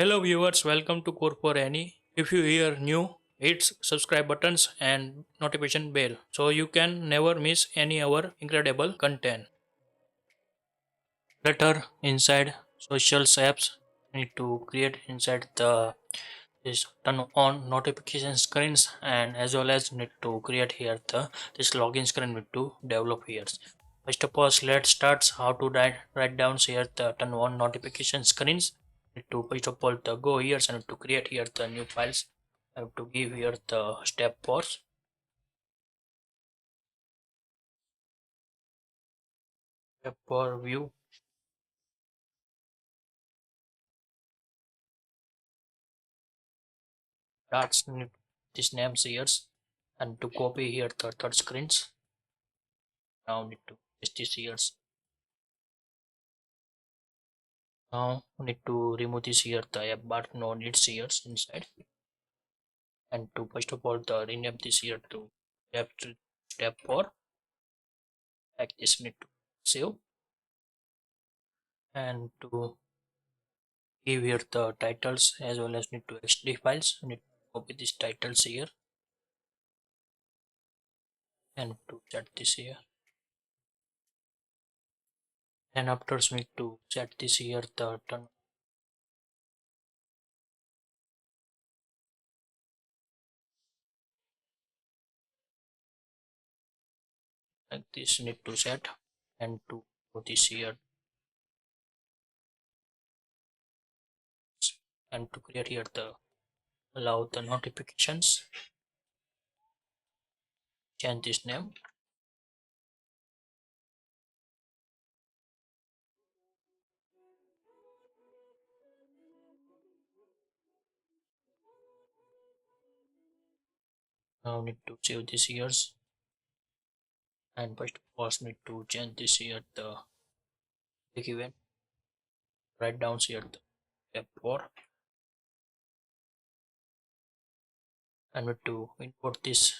Hello viewers, welcome to Core for Any. If you hear new, hit subscribe buttons and notification bell so you can never miss any our incredible content. Flutter inside social apps need to create inside the this turn on notification screens and as well as need to create here the this login screen need to develop here. First of all, let's start how to write down here the turn on notification screens. Need to first of all the go here and to create here the new files. I have to give here the step for view. That's this names here and to copy here the third screens. Now need to paste this here. Now we need to remove this here the app bar no needs here inside and to first of all the rename this here to step 4 like this. We need to save and to give here the titles as well as need to xd files. We need to copy these titles here and to set this here and after we need to set this here the turn like this. Need to set and to put this here and to create here the allow the notifications, change this name. Now need to save this years and first of all need to change this here the event. Write down here the step 4 and need to import this.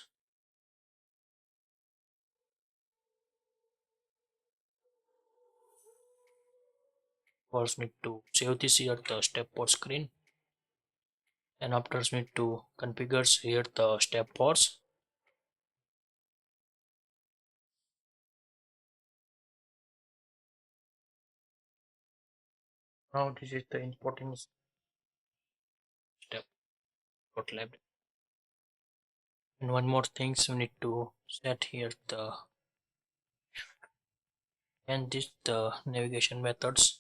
First need to save this here the step 4 screen and after need to configure here the step 4s. Now this is the importing step got left. And one more things we need to set here the and this the navigation methods.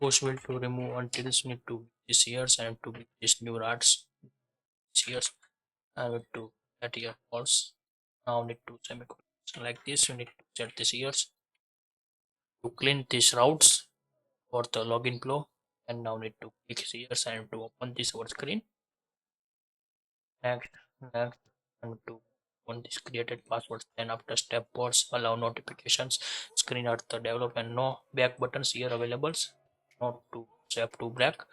Post will to remove until need to this years and to be this new rods years. I will to set here false. Now need to semicolon like this. You need to set this years to clean these routes for the login flow and now need to click here and to open this our screen. Next and to open this created passwords. Then after step boards allow notifications screen at the develop and no back buttons here available. Not to save to black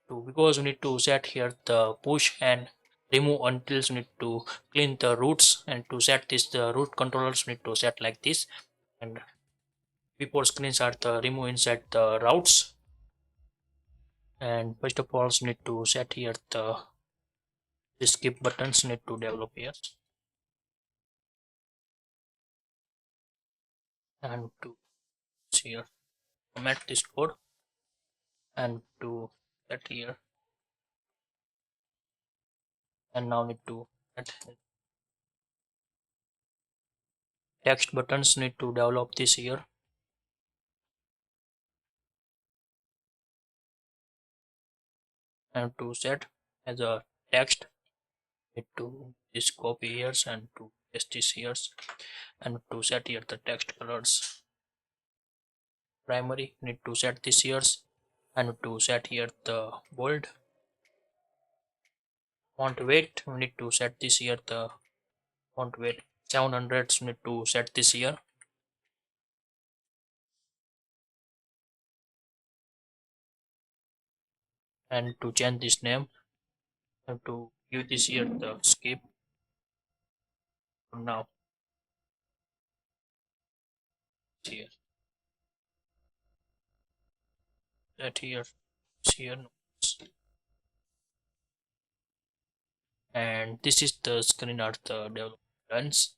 to because we need to set here the push and remove until we need to clean the roots and to set this the root controllers need to set like this and before screens are the remove inside the routes and first of all need to set here the skip buttons need to develop here and to here format this code and to set here and now need to set text buttons need to develop this here and to set as a text need to this copy here and to paste this here and to set here the text colors. Primary need to set this here and to set here the bold. Font weight we need to set this here the font weight 700 need to set this here And to change this name, I have to give this here the skip now here, that here notes. And this is the screen art the development runs,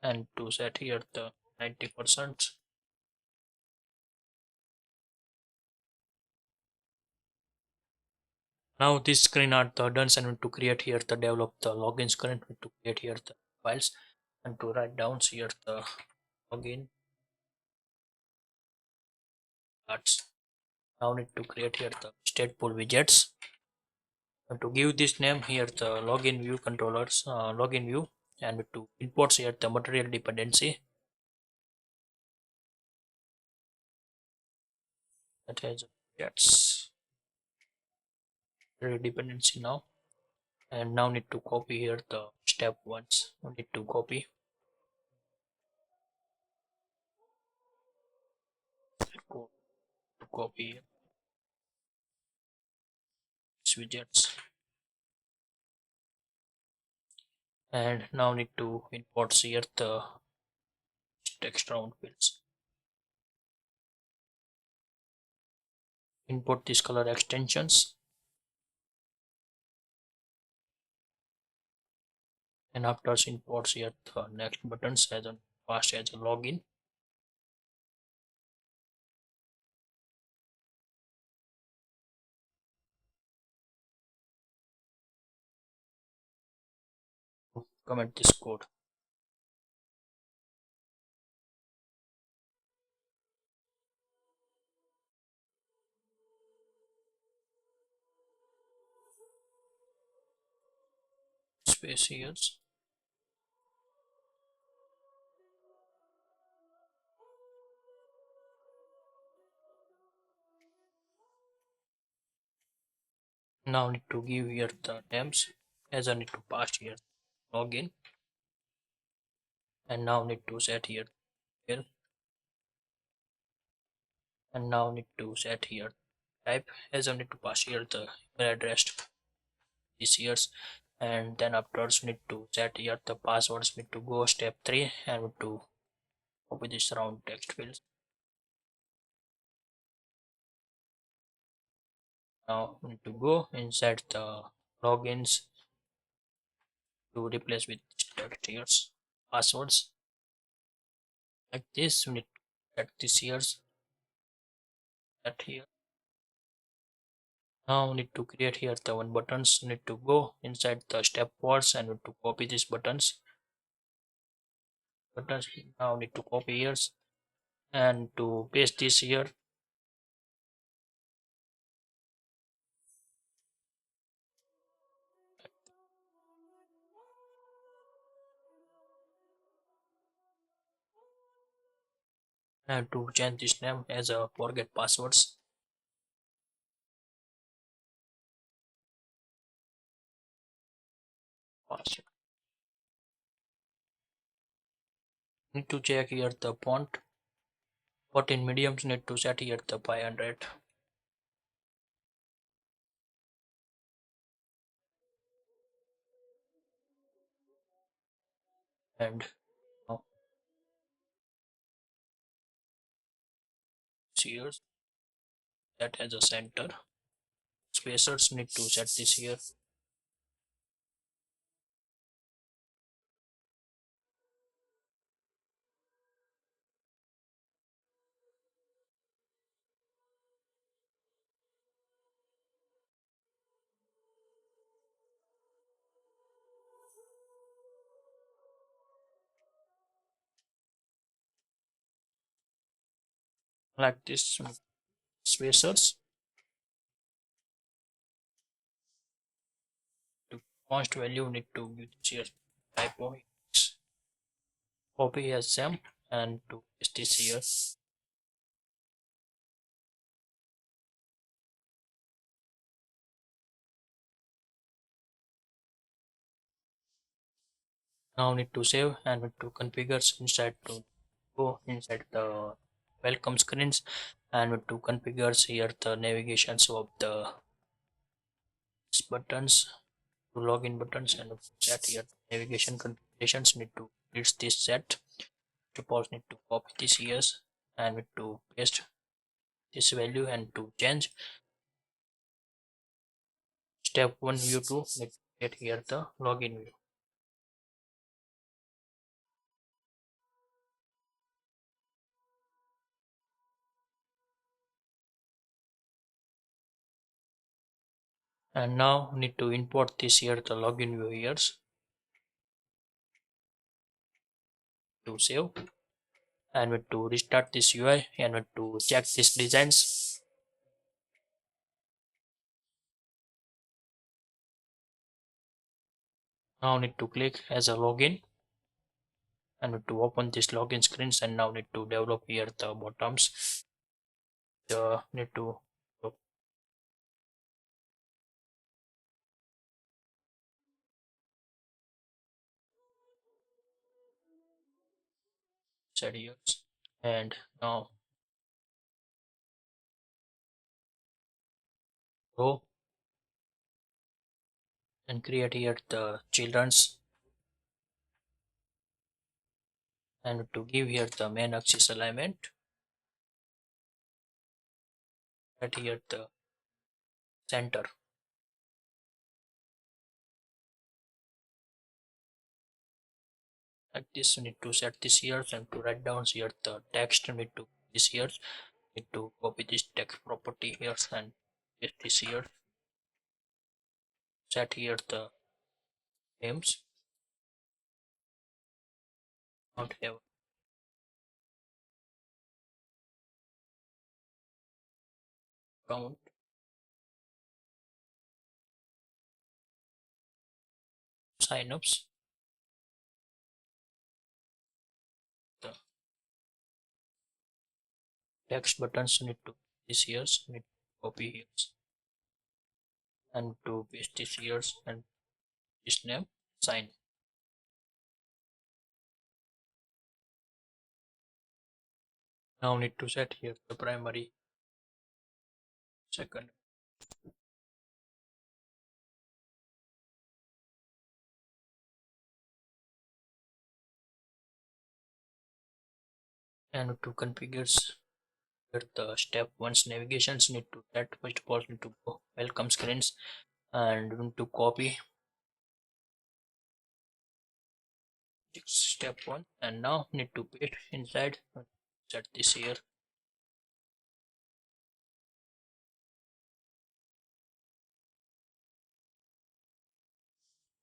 and to set here the 90%. Now this screen art the done, and to create here the develop the login screen, to create here the files, and to write down here the login arts. Now need to create here the stateful widgets, and to give this name here the login view controllers login view, and to import here the material dependency that has widgets dependency now. And now need to copy here the step ones. We need to copy code to copy these widgets. And now need to import here the text round fields. Import these color extensions, and after imports here the next buttons as a fast as a login. Comment this code. Space here. Now need to give here the names, as I need to pass here login, and now need to set here fill, and now need to set here type, as I need to pass here the email address this year's. And then afterwards need to set here the passwords. Need to go step 3 and need to copy this round text fields. Now we need to go inside the logins to replace with text here's passwords like this. We need to set this here's at here. Now we need to create here the one buttons. Need to go inside the step words and need to copy these buttons. Now need to copy here and to paste this here, and to change this name as a forget passwords. Password. Need to check here the font. But in mediums need to set here the 500. And now here that has a center. Spacers need to set this here. Like this spacers. To const value need to give this here typo copy as same and to paste this here. Now need to save and need to configure inside to go inside the welcome screens and need to configure here the navigations of the buttons to login buttons, and set here navigation configurations. Need to reach this set. Suppose need to copy this here and need to paste this value and to change step 1 view to need to get here the login view. And now need to import this here the login view here to save, and need to restart this UI and need to check these designs. Now need to click as a login and need to open this login screens, and now need to develop here the bottoms. Need to set here, and now go and create here the children's, and to give here the main axis alignment, at here the center. Like this, we need to set this here, and to write down here the text, we need to this here, need to copy this text property here and paste this here, set here the names, not have count, signups, the text buttons need to this here, need to copy here and to paste this here and this name sign. Now need to set here the primary, second, and to configure here the step 1's navigations need to set. First of all, need to go welcome screens and need to copy step 1, and now need to paste inside, set this here,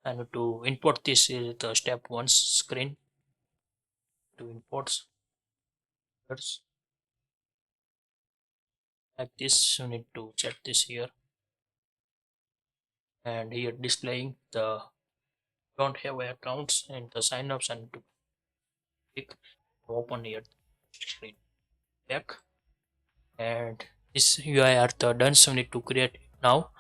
and to import this is the step 1 screen, to import like this. You need to set this here, and here displaying the don't have accounts and the signups, and to click open here screen back, and this UI are the done. So we need to create now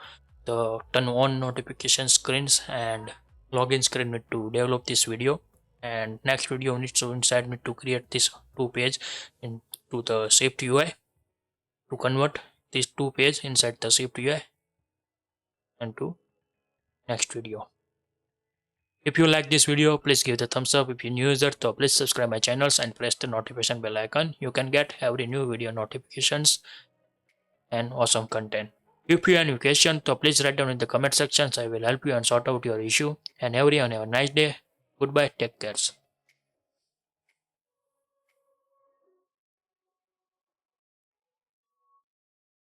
the turn on notification screens and login screen need to develop this video, and next video we need to inside need to create this 2 page into the safety UI to convert these 2 page inside the safety UI, and to next video. If you like this video, please give the thumbs up. If you're new user, so please subscribe my channels and press the notification bell icon. You can get every new video notifications and awesome content. If you have any question, so please write down in the comment sections. I will help you and sort out your issue. And everyone have a nice day. Goodbye. Take care.